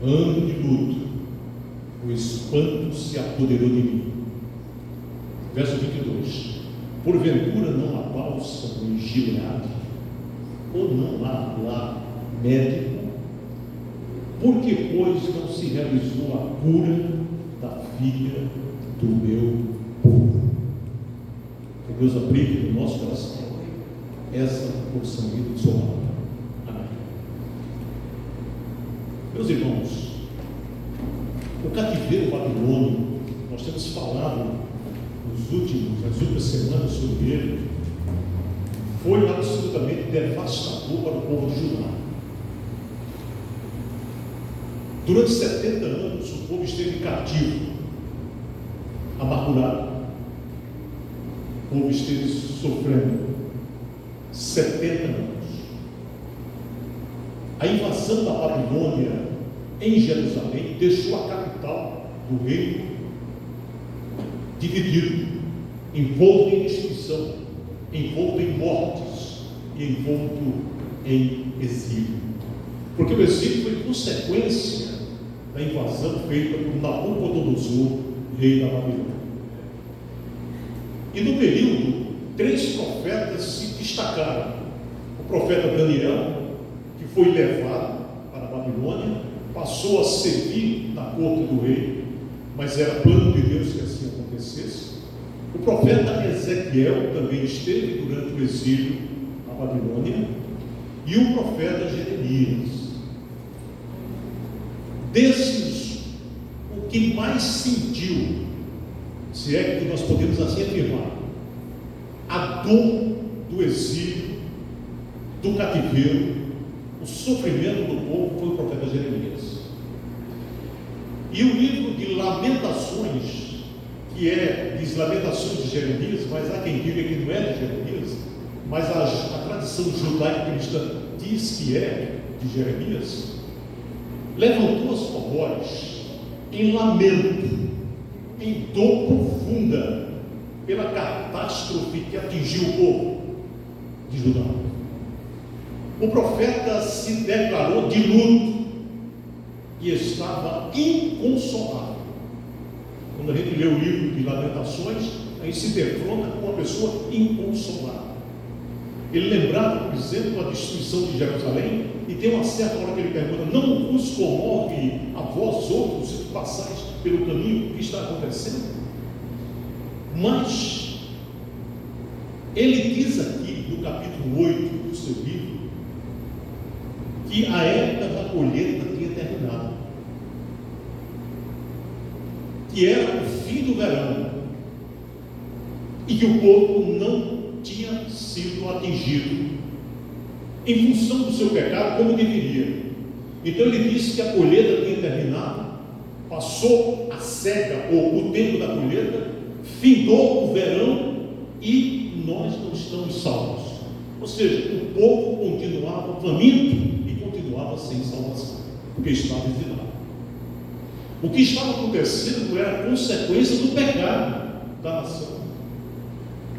ano de luto, o espanto se apoderou de mim. Verso 22. Porventura não há bálsamo em Gileade, ou não há lá médico? Por que, pois, não se realizou a cura da filha do meu povo? Que Deus aplique no nosso coração essa porção do seu nome. Amém. Meus irmãos, o cativeiro babilônico, nós temos falado nas últimas semanas sobre ele, foi absolutamente devastador para o povo de Judá. Durante 70 anos o povo esteve cativo, amargurado. O povo esteve sofrendo 70 anos. A invasão da Babilônia em Jerusalém deixou a capital do reino dividido, envolto em destruição, envolto em mortes e envolto em exílio. Porque o exílio foi consequência da invasão feita por Nabucodonosor, rei da Babilônia. E no período, 3 profetas se destacaram. O profeta Daniel, que foi levado para a Babilônia, passou a servir na corte do rei, mas era plano de Deus que assim acontecesse. O profeta Ezequiel também esteve durante o exílio na Babilônia, e o profeta Jeremias. Desses, o que mais sentiu, se é que nós podemos assim afirmar, a dor do exílio, do cativeiro, o sofrimento do povo, foi o profeta Jeremias. E o livro de Lamentações, que diz Lamentações de Jeremias, mas há quem diga que não é de Jeremias, mas a tradição judaica cristã diz que é de Jeremias, levantou a sua voz em lamento, em dor profunda, pela catástrofe que atingiu o povo de Judá. O profeta se declarou de luto e estava inconsolável. Quando a gente lê o livro de Lamentações, a gente se defronta com uma pessoa inconsolável. Ele lembrava, por exemplo, a destruição de Jerusalém, e tem uma certa hora que ele pergunta: não vos comove a vós outros que passais pelo caminho que está acontecendo? Mas ele diz aqui no capítulo 8 do seu livro que a época da colheita tinha terminado, que era o fim do verão, e que o povo não tinha sido atingido em função do seu pecado como deveria. Então ele disse que a colheita tinha terminado, passou a cega ou o tempo da colheita, findou o verão e nós não estamos salvos. Ou seja, o povo continuava faminto e continuava sem salvação, porque estava exilado. O que estava acontecendo era consequência do pecado da nação.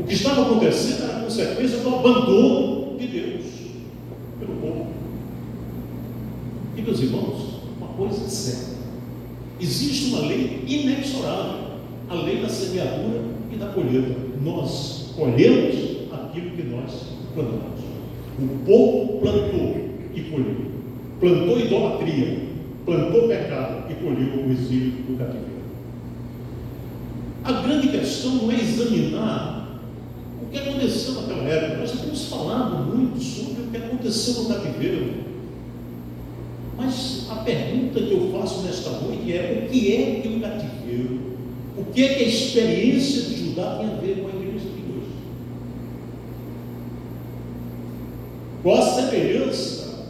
O que estava acontecendo era consequência do abandono de Deus pelo povo. E, meus irmãos, uma coisa é certa: existe uma lei inexorável, a lei da semeadura e da colheita. Nós colhemos aquilo que nós plantamos. O povo plantou e colheu. Plantou idolatria, plantou pecado e colheu o exílio do cativeiro. A grande questão não é examinar o que aconteceu naquela época. Nós já temos falado muito sobre o que aconteceu no cativeiro, mas a pergunta que eu faço nesta noite é: o que é que o cativeiro, o que é que a experiência de Judá tem a ver com a igreja de hoje? Qual a semelhança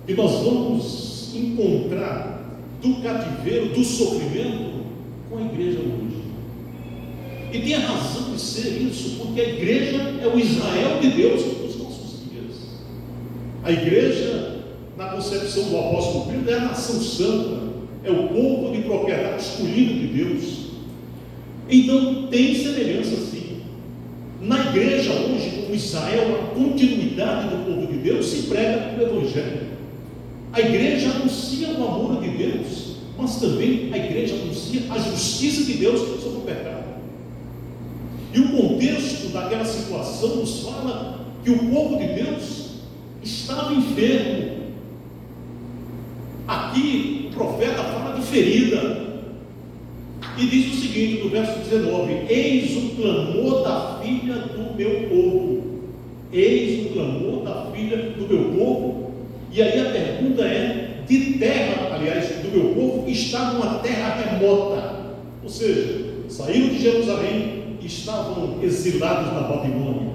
que nós vamos encontrar do cativeiro, do sofrimento, com a igreja hoje? E tem a razão de ser isso, porque a igreja é o Israel de Deus dos nossos dias. A igreja, na concepção do apóstolo Pedro, é a nação santa, é o povo de propriedade escolhido de Deus. Então tem semelhança sim. Na igreja hoje, como Israel, a continuidade do povo de Deus, se prega o evangelho. A igreja anuncia o amor de Deus, mas também a igreja anuncia a justiça de Deus sobre o pecado. E o contexto daquela situação nos fala que o povo de Deus estava enfermo. Aqui o profeta fala de ferida. E diz o seguinte, no verso 19: eis o clamor da filha do meu povo. Eis o clamor da filha do meu povo. E aí a pergunta é: de terra, aliás, do meu povo, está numa terra remota. Ou seja, saíram de Jerusalém e estavam exilados na Babilônia.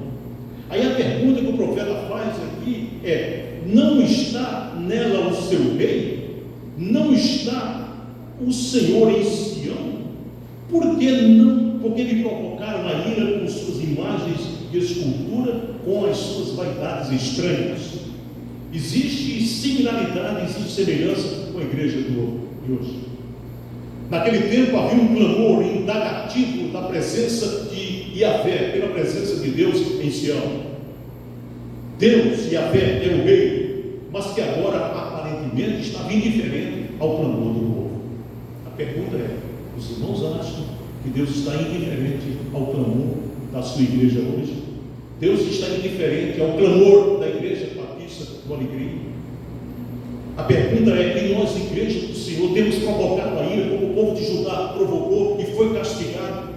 Aí a pergunta que o profeta faz aqui é: não está nela o seu rei? Não está o Senhor em Sião? Por que não? Porque me provocaram a ira com suas imagens de escultura, com as suas vaidades estranhas. Existe similaridade, existe semelhança com a igreja de hoje. Naquele tempo havia um clamor indagativo da presença de Yahvé, pela presença de Deus em Sião. Deus, Yahvé, era o rei, mas que agora aparentemente estava indiferente ao clamor do povo. A pergunta é: os irmãos acham que Deus está indiferente ao clamor da sua igreja hoje? Deus está indiferente ao clamor da igreja batista do Alegria? A pergunta é: e nós, igreja do Senhor, temos provocado a ira como o povo de Judá provocou e foi castigado?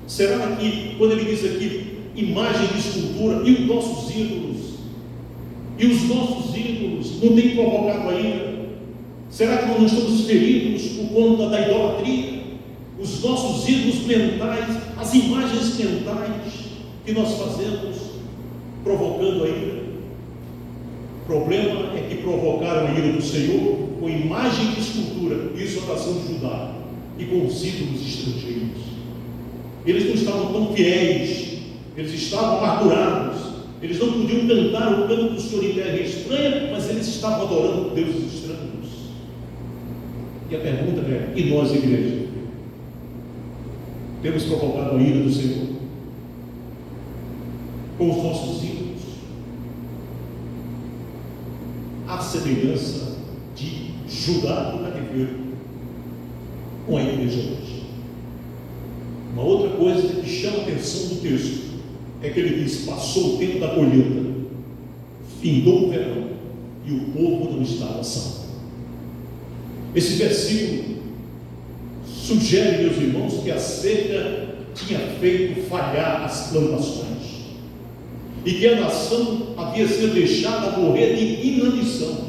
Será que, quando ele diz aqui imagem de escultura, e os nossos ídolos? E os nossos ídolos não têm provocado a ira? Será que nós não estamos feridos por conta da idolatria? Os nossos ídolos mentais, as imagens mentais que nós fazemos, provocando a ira? O problema é que provocaram a ira do Senhor com imagem de escultura, isso é a nação de Judá, e com os ídolos estrangeiros. Eles não estavam tão fiéis, eles estavam amargurados, eles não podiam cantar o canto do Senhor em terra estranha, mas eles estavam adorando deuses estranhos. E a pergunta é: e nós, igreja? Temos provocado a ira do Senhor com os nossos ídolos? A semelhança de Judá do cativeiro com a igreja hoje. Uma outra coisa que chama a atenção do texto é que ele diz: passou o tempo da colheita, findou o verão e o povo não estava são. Esse versículo sugere, meus irmãos, que a seca tinha feito falhar as plantações e que a nação havia sido deixada a morrer de inanição.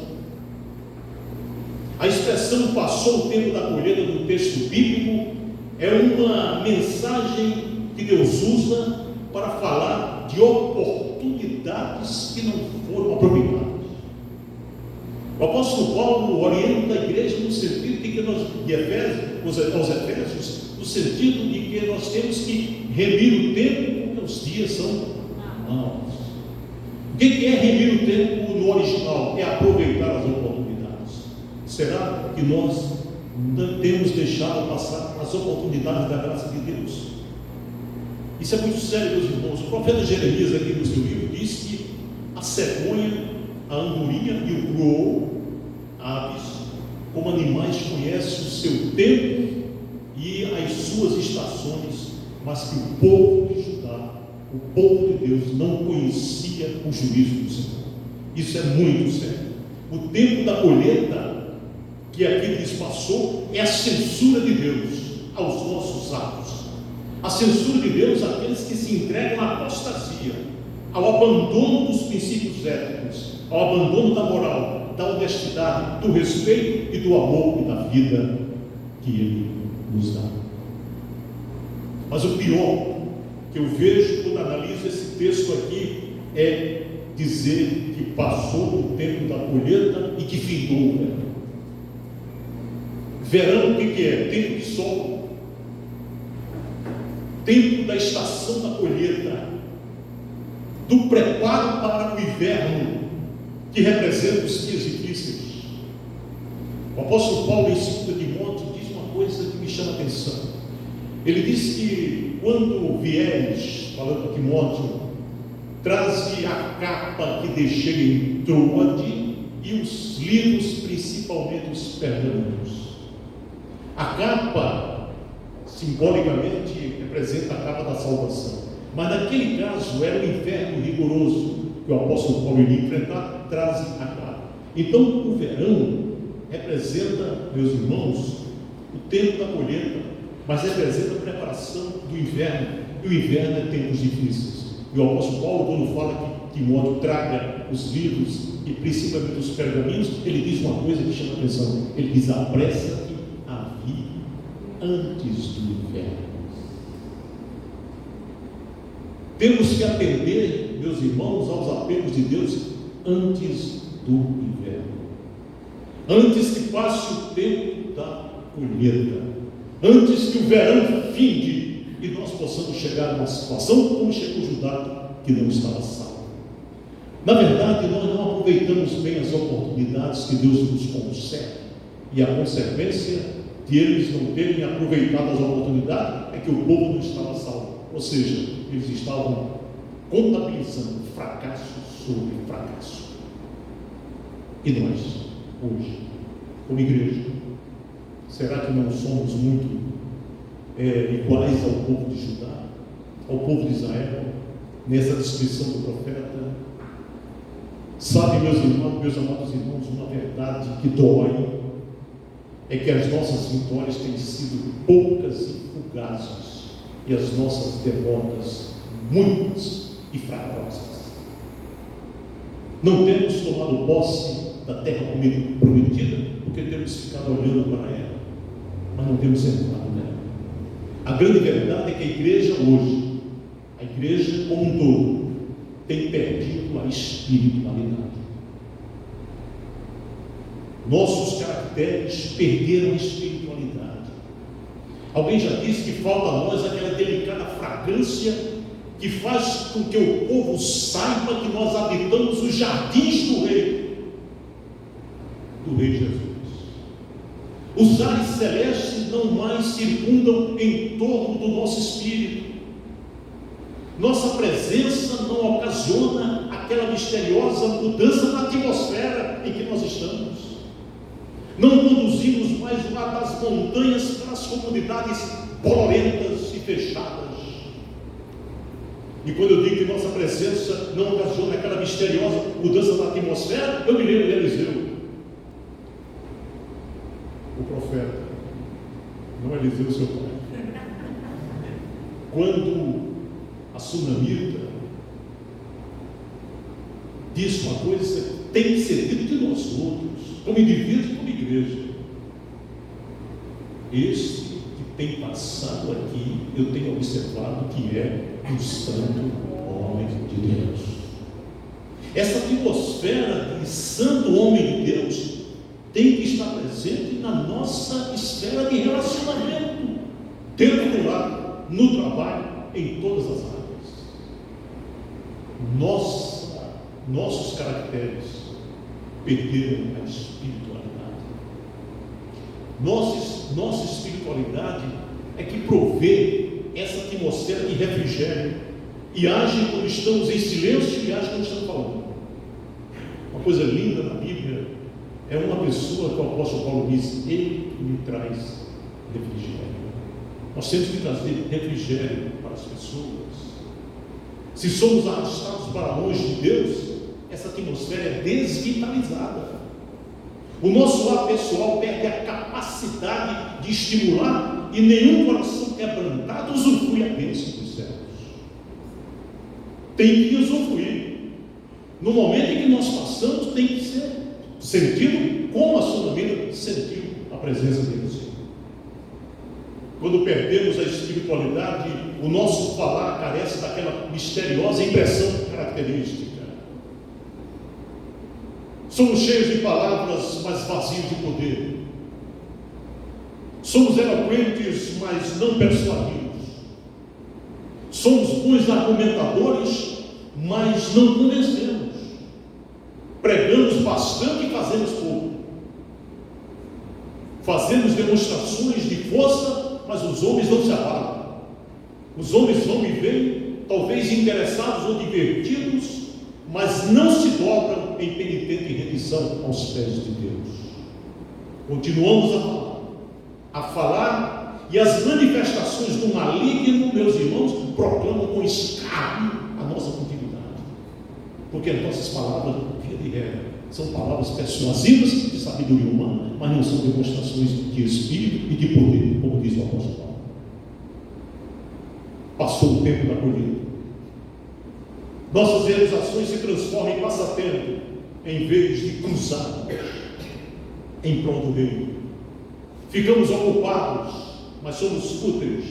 A expressão passou o tempo da colheita no texto bíblico é uma mensagem que Deus usa para falar de oportunidades que não foram aproveitadas. O apóstolo Paulo orienta a igreja no sentido de que nós, aos Efésios, no sentido de que nós temos que remir o tempo, porque os dias são maus. O que é remir o tempo no original? É aproveitar as oportunidades. Será que nós não temos deixado passar as oportunidades da graça de Deus? Isso é muito sério, meus irmãos. O profeta Jeremias, aqui no seu livro, diz que a cegonha, a andorinha e o gruou, aves, como animais, conhecem o seu tempo e as suas estações, mas que o povo de Judá, o povo de Deus, não conhecia o juízo do Senhor. Isso é muito sério. O tempo da colheita, que aqui diz passou, é a censura de Deus aos nossos atos. A censura de Deus àqueles que se entregam à apostasia, ao abandono dos princípios éticos, ao abandono da moral, da honestidade, do respeito e do amor e da vida que Ele nos dá. Mas o pior que eu vejo quando analiso esse texto aqui é dizer que passou o tempo da colheita e que findou o verão. Verão, o que é? Tempo de sol. Tempo da estação da colheita, do preparo para o inverno, que representa os dias difíceis. O apóstolo Paulo, em 2 Timóteo, diz uma coisa que me chama a atenção. Ele diz que quando vieres, falando para Timóteo, traze a capa que deixei em Troade e os livros, principalmente os pergaminhos. capa, simbolicamente, representa a capa da salvação. Mas naquele caso era o inverno rigoroso que o apóstolo Paulo iria enfrentar, traz a capa. Então o verão representa, meus irmãos, o tempo da colheita, mas representa a preparação do inverno. E o inverno é tempos difíceis. E o apóstolo Paulo, quando fala que Timóteo traga os livros e principalmente os pergaminhos, ele diz uma coisa que chama a atenção. Ele diz: apressa-te a vir antes do inverno. Temos que atender, meus irmãos, aos apelos de Deus antes do inverno. Antes que passe o tempo da colheita. Antes que o verão finde e nós possamos chegar numa situação como chegou Judá, que não estava salvo. Na verdade, nós não aproveitamos bem as oportunidades que Deus nos concede, e a consequência de eles não terem aproveitado as oportunidades é que o povo não estava salvo, ou seja, eles estavam contabilizando fracasso sobre fracasso. E nós, hoje, como igreja, será que não somos muito iguais ao povo de Judá, ao povo de Israel, nessa descrição do profeta? Sabe, meus irmãos, meus amados irmãos, uma verdade que dói é que as nossas vitórias têm sido poucas e fugazes, e as nossas derrotas muitas e fracosas. Não temos tomado posse da terra prometida porque temos ficado olhando para ela, mas não temos entrado nela. A grande verdade é que a igreja hoje, a igreja como um todo, tem perdido a espiritualidade. Nossos caracteres perderam a espiritualidade. Alguém já disse que falta a nós aquela delicada fragrância que faz com que o povo saiba que nós habitamos os jardins do Rei Jesus. Os ares celestes não mais circundam em torno do nosso espírito. Nossa presença não ocasiona aquela misteriosa mudança na atmosfera em que nós estamos. Não conduzimos mais o ar das montanhas para as comunidades bolorentas e fechadas. E quando eu digo que nossa presença não ocasiona aquela misteriosa mudança na atmosfera, eu me lembro de Eliseu, o profeta, não Eliseu, seu pai. Quando a sunamita disse uma coisa que tem que ser dito de nós outros, como indivíduos e como igreja: esse que tem passado aqui, eu tenho observado que é um santo homem de Deus. Essa atmosfera de santo homem de Deus tem que estar presente na nossa esfera de relacionamento, dentro do lar, no trabalho, em todas as áreas. Nossos caracteres perderam a espiritualidade. Nossa espiritualidade é que provê essa atmosfera de refrigério e age quando estamos em silêncio e age quando estamos falando. Uma coisa linda na Bíblia é uma pessoa que o apóstolo Paulo diz: ele me traz refrigério. Nós temos que trazer refrigério para as pessoas. Se somos arrastados para longe de Deus, essa atmosfera é desvitalizada. O nosso ar pessoal perde a capacidade de estimular e nenhum coração quebrantado usufrui a bênção dos céus. Tem que usufruir. No momento em que nós passamos, tem que ser sentido como a sua vida sentiu a presença de Deus. Quando perdemos a espiritualidade, o nosso falar carece daquela misteriosa impressão característica. Somos cheios de palavras, mas vazios de poder. Somos eloquentes, mas não persuadidos. Somos bons argumentadores, mas não convencemos. Pregamos bastante e fazemos pouco. Fazemos demonstrações de força, mas os homens não se abalam. Os homens vão e vêm, talvez interessados ou divertidos, mas não se dobram em penitente rendição aos pés de Deus. Continuamos a falar, a falar, e as manifestações do maligno, meus irmãos, proclamam com escárnio a nossa continuidade. Porque as nossas palavras, via de regra, são palavras persuasivas de sabedoria humana, mas não são demonstrações de espírito e de poder, como diz o apóstolo Paulo. Passou o tempo da colheita. Nossas realizações se transformam em passatempo, em vez de cruzar em prol do reino. Ficamos ocupados, mas somos fúteis.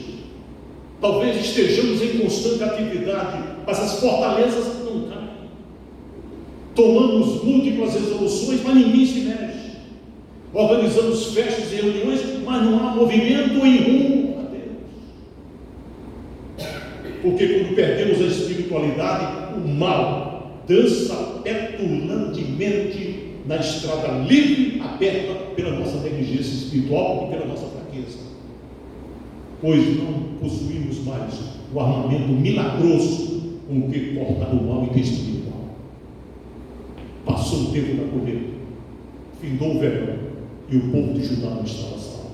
Talvez estejamos em constante atividade, mas as fortalezas não caem. Tomamos múltiplas resoluções, mas ninguém se mexe. Organizamos festas e reuniões, mas não há movimento em rumo a Deus. Porque quando perdemos a espiritualidade, o mal dança petulantemente na estrada livre, aberta pela nossa negligência espiritual e pela nossa fraqueza. Pois não possuímos mais o armamento milagroso com que cortar o mal e destruir o mal. Passou o tempo da colheita, findou o verão, e o povo de Judá não estava salvo.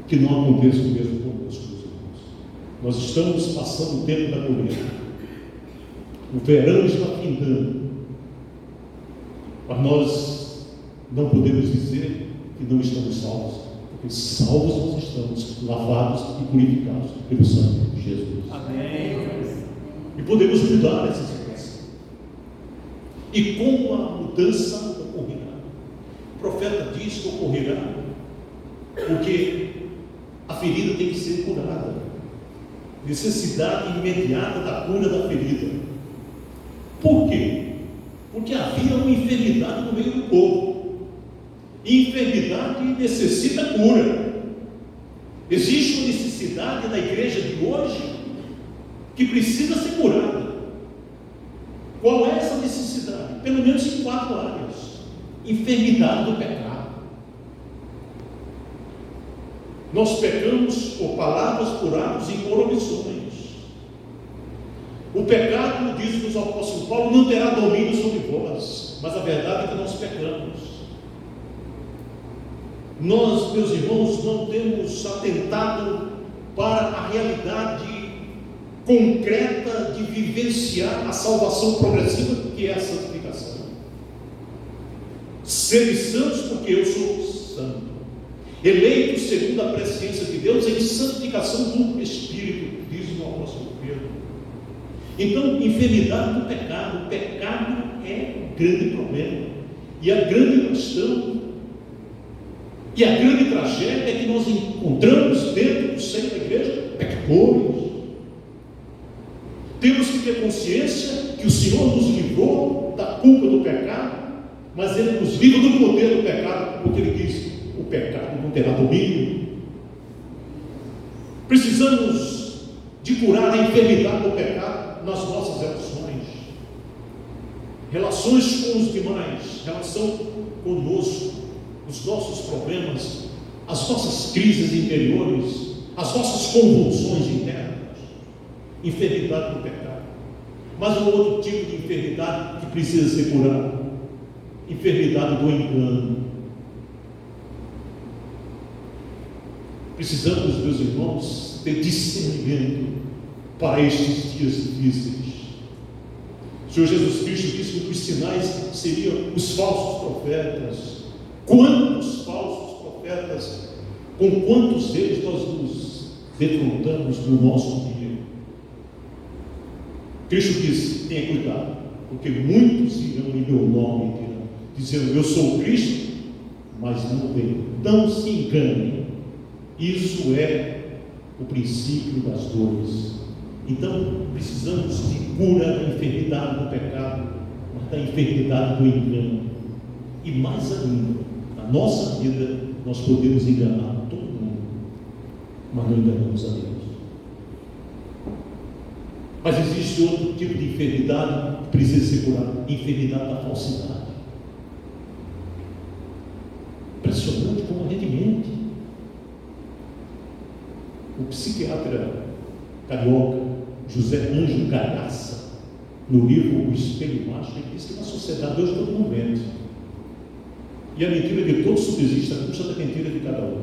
Que não aconteça o mesmo conosco, meus irmãos. Nós estamos passando o tempo da colheita. O verão está findando. Mas nós não podemos dizer que não estamos salvos, porque salvos nós estamos, lavados e purificados pelo sangue de Jesus. Amém. E podemos mudar essa situação. E como a mudança ocorrerá? O profeta diz que ocorrerá, porque a ferida tem que ser curada. Necessidade imediata da cura da ferida. Por quê? Porque havia uma enfermidade no meio do povo. E enfermidade necessita cura. Existe uma necessidade na igreja de hoje que precisa ser curada. Qual é essa necessidade? Pelo menos em 4 áreas. Enfermidade do pecado. Nós pecamos por palavras, por atos e por omissões. O pecado, diz o apóstolo Paulo, não terá domínio sobre vós, mas a verdade é que nós pecamos. Nós, meus irmãos, não temos atentado para a realidade concreta de vivenciar a salvação progressiva que é a santificação. Sede santos, porque eu sou santo, eleitos segundo a presciência de Deus em santificação do Espírito, diz o apóstolo Pedro. Então, enfermidade do pecado. O pecado é o grande problema. E a grande questão, e a grande tragédia é que nós encontramos dentro do seio da igreja pecadores. Temos que ter consciência que o Senhor nos livrou da culpa do pecado, mas Ele nos livra do poder do pecado, porque Ele diz: o pecado não terá domínio. Precisamos de curar a enfermidade do pecado nas nossas relações com os demais, relação conosco, os nossos problemas, as nossas crises interiores, as nossas convulsões internas, enfermidade do pecado. Mas um outro tipo de enfermidade que precisa ser curada, enfermidade do engano. Precisamos, meus irmãos, ter discernimento para estes dias difíceis. O Senhor Jesus Cristo disse que os sinais seriam os falsos profetas. Quantos falsos profetas, com quantos deles nós nos defrontamos no nosso dia? Cristo disse: tenha cuidado, porque muitos irão em meu nome, dizendo: eu sou Cristo, mas não vem. Não se engane. Isso é o princípio das dores. Então, precisamos de cura da enfermidade do pecado, mas da enfermidade do engano. E mais ainda, na nossa vida, nós podemos enganar todo mundo, mas não enganamos a Deus. Mas existe outro tipo de enfermidade que precisa ser curada: enfermidade da falsidade. Impressionante como a gente mente. O psiquiatra carioca José Ângelo Galhaça, no livro O Espelho Macho, ele diz que na sociedade hoje todo mundo mente. E a mentira de todos subsiste à custa da mentira de cada um.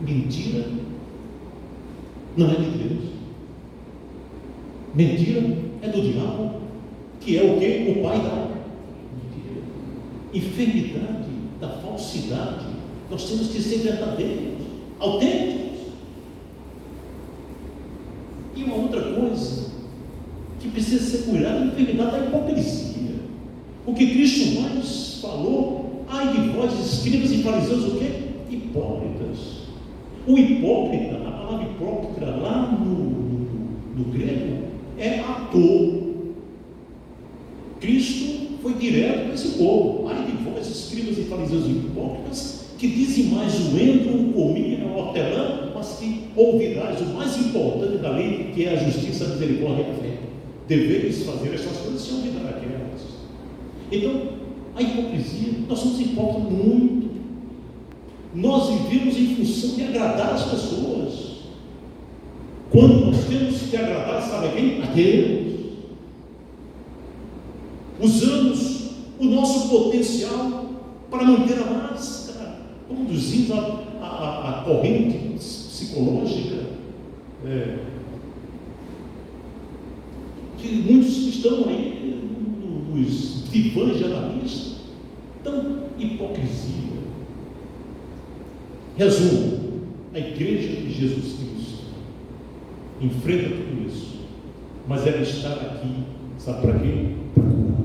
Mentira não é de Deus. Mentira é do diabo, que é o quê? O pai da mentira. Enfermidade da falsidade. Nós temos que ser verdadeiros, autênticos. E uma outra coisa que precisa ser cuidada é a enfermidade da hipocrisia. O que Cristo mais falou: ai de vós, escribas e fariseus, o quê? Hipócritas. O hipócrita, a palavra hipócrita lá no grego é ator. Cristo foi direto para esse povo: ai de vós, escribas e fariseus hipócritas, que dizimais o endro, o cominho, o hortelã, mas que ouvirás o mais importante da lei, que é a justiça, a misericórdia e a fé. Deveis fazer estas coisas sem olvidar aquelas. Então, a hipocrisia, nós somos hipócritas muito. Nós vivemos em função de agradar as pessoas. Quando nós temos que agradar, sabe a quem? A Deus. Usamos o nosso potencial para manter a máscara, conduzindo a corrente psicológica que muitos estão aí nos divãs jornalistas. Então, hipocrisia. Resumo: a igreja de Jesus Cristo enfrenta tudo isso, mas ela está aqui, sabe para quê? Para curar.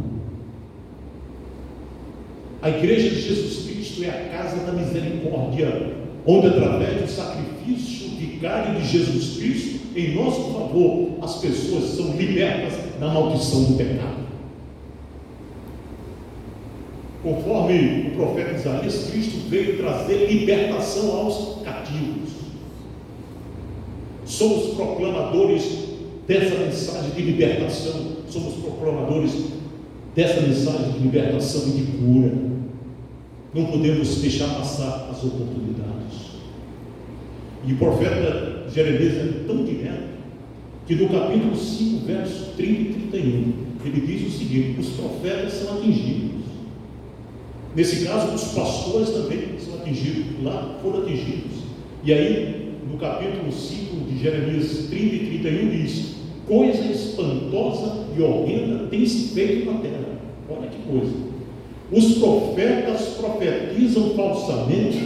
A igreja de Jesus Cristo é a casa da misericórdia, onde através do sacrifício vicário de Jesus Cristo em nosso favor, as pessoas são libertas da maldição do pecado. Conforme o profeta Isaías, Cristo veio trazer libertação aos cativos. Somos proclamadores dessa mensagem de libertação, somos proclamadores dessa mensagem de libertação e de cura. Não podemos deixar passar as oportunidades. E o profeta Jeremias é tão direto que no capítulo 5, versos 30 e 31, ele diz o seguinte: os profetas são atingidos. Nesse caso, os pastores também são atingidos, lá foram atingidos. E aí, no capítulo 5 de Jeremias 30 e 31 diz: coisa espantosa e horrenda tem se feito na terra. Olha que coisa. Os profetas profetizam falsamente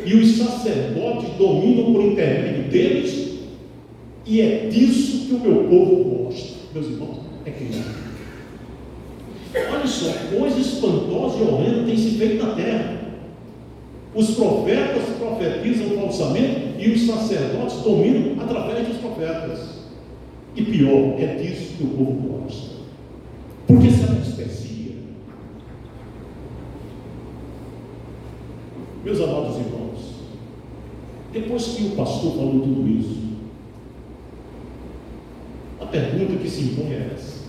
e os sacerdotes dominam por intermédio deles, e é disso que o meu povo gosta. Meus irmãos, é criado. Olha só, coisa espantosa e horrenda tem se feito na terra. Os profetas profetizam falsamente e os sacerdotes dominam através dos profetas. E pior, é disso que o povo gosta. Porque se anestesia. Meus amados irmãos, depois que o pastor falou tudo isso, a pergunta que se impõe é essa: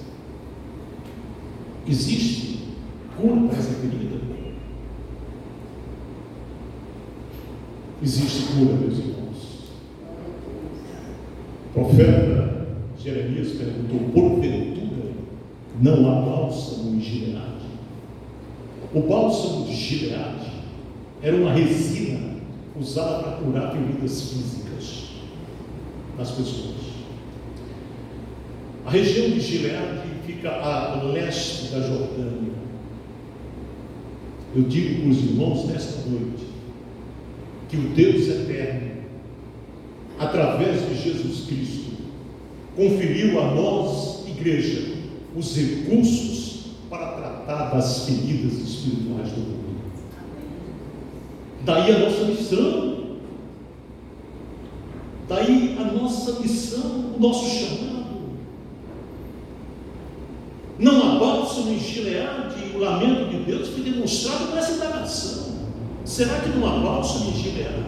existe cura para essa ferida? Existe cura, meus irmãos. O profeta Jeremias perguntou: porventura não há bálsamo em Gileade? O bálsamo de Gileade era uma resina usada para curar feridas físicas nas pessoas. A região de Gileade fica a leste da Jordânia. Eu digo para os irmãos nesta noite que o Deus eterno, através de Jesus Cristo, conferiu a nós, igreja, os recursos para tratar das feridas espirituais do mundo. Daí a nossa missão, o nosso chamado. Não há bálsamo em Gileade, e o lamento de Deus foi demonstrado nessa indagação. Será que não há bálsamo em Gileade?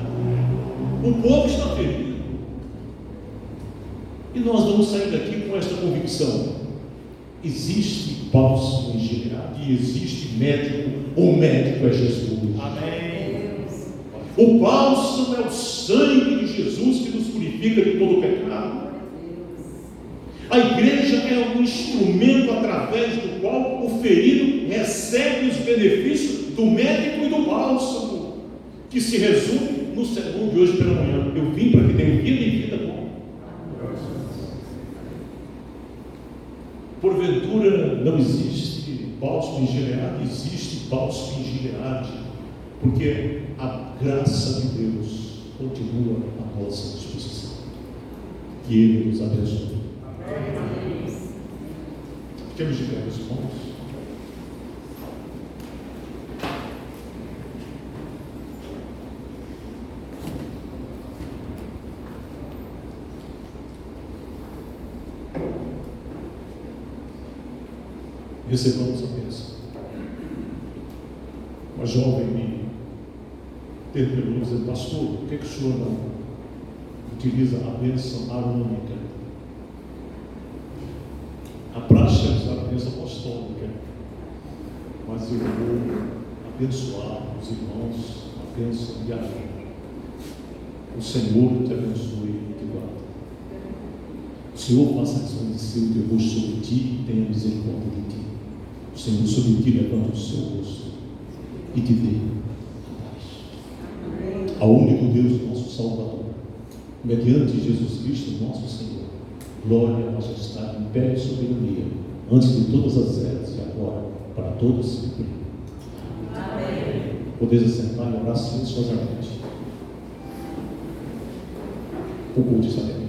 O povo está ferido. E nós vamos sair daqui com esta convicção: existe bálsamo em Gileade e existe médico. O médico é Jesus. Amém. O bálsamo é o sangue de Jesus que nos purifica de todo o pecado. A igreja é um instrumento através do qual o ferido recebe os benefícios do médico e do bálsamo, que se resume no sermão de hoje pela manhã: eu vim para que tenham vida e vida como? Porventura não existe bálsamo em Gileade? Existe bálsamo em Gileade, porque a graça de Deus continua à nossa disposição. Que Ele nos abençoe. Fiquemos de pé, meus irmãos. Recebamos a bênção. Uma jovem me terminou dizendo: pastor, por que o senhor não utiliza a bênção arônica? A praxe é usar a bênção apostólica, mas eu vou abençoar os irmãos, a bênção de Arão. O Senhor te abençoe e te guarde. O Senhor faça resplandecer o teu rosto sobre ti e tenha misericórdia de ti. O Senhor sobre ti levanta o seu rosto e te dê a paz. Ao único Deus, nosso Salvador, mediante Jesus Cristo, nosso Senhor, glória, majestade, império e soberania, antes de todas as eras e agora, para todos sempre. Amém. Podeis assentar e orar silenciosamente. O culto está terminado.